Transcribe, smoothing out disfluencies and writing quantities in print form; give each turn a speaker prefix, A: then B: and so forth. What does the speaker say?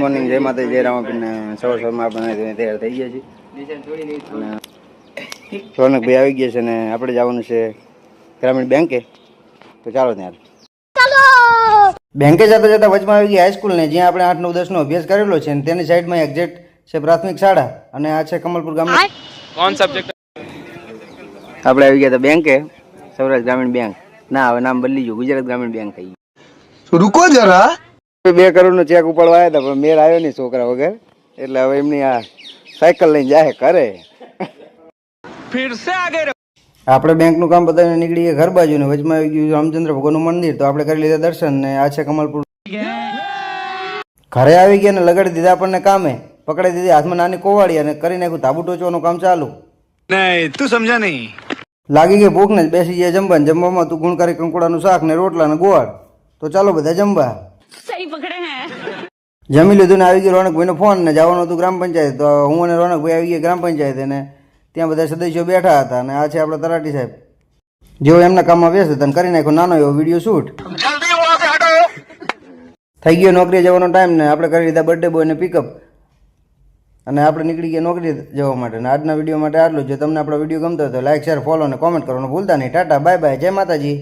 A: Morning, જય માતા, જય રામાપીરને. સવારમાં આપણે તૈયાર થઈ ગયા છીએ અને રોનકભાઈ આવી ગયા છે ને આપણે જવાનું છે ગ્રામીણ બેંકે. તો ચાલો ત્યાં બેંકે જતા જતા વચમાં આવી ગયા હાઈસ્કૂલ ને, જ્યાં આપણે 8, 9, 10નો અભ્યાસ કરેલો છે. અને તેની સાઈડમાં એક્ઝેક્ટ છે પ્રાથમિક શાળા અને આ છે કમલપુર ગામ.
B: कौन सब्जेक्ट?
A: આપણે આવી ગયા હતા બેંકે, સૌરાષ્ટ્ર ગ્રામીણ બેંક. ના, હવે નામ બદલી ગયું, ગુજરાત ગ્રામીણ બેંક થઈ ગયું.
C: रुको जरा
A: 2 કરોડનો ચેક ઉપાડવા આવ્યા હતા, પણ મેળ આવ્યો નહીં છોકરા વગર. એટલે હવે એમની આ સાયકલ લઈને જાય કરે.
B: फिर से आगे
A: આપણે બેંકનું કામ પતાવીને નીકળી ગયા ઘર બાજુ ને વચમાં આવી ગયું રામચંદ્ર ભગવાનનું મંદિર. તો આપણે કરી લીધા દર્શન ને આ છે કમલપુર. ઘરે આવી ગયા ને લગાડી દીધા આપણને કામે. પકડાઈ દીધી હાથમાં નાની કોવાળી અને કરી નાખ્યું તાબુ ટોચવાનું કામ ચાલુ.
C: नहीं तू समझा नहीं
A: લાગી ગઈ ભૂખ ને બેસી ગયા જમવાનું. જમવામાં તું ગુણકારી કંકોડાનું શાક ને રોટલા ને ગોળ. તો ચાલો બધા જમવા.
D: सही पकड़े हैं।
A: જમી લીધું ને આવી ગયો રોનકભાઈનો ફોન ને જવાનું હતું ગ્રામ પંચાયત. તો હું અને રોનકભાઈ આવી ગયા ગ્રામ પંચાયત અને ત્યાં બધા સદસ્યો બેઠા હતા. અને આ છે આપણા તલાટી સાહેબ, જેઓ એમના કામમાં વ્યસ્ત હતા અને કરી નાખ્યો નાનો એવો વિડીયો શૂટ. થઈ ગયો નોકરીએ જવાનો ટાઈમ ને આપણે કરી લીધા બર્થડે બોયને પિકઅપ અને આપણે નીકળી ગયા નોકરી જવા માટે. અને આજના વિડીયો માટે આટલું. જો તમને આપણો વિડીયો ગમતો હોય તો લાઈક, શેર, ફોલો અને કોમેન્ટ કરવાનું ભૂલતા નહીં. ટાટા, બાય બાય, જય માતાજી.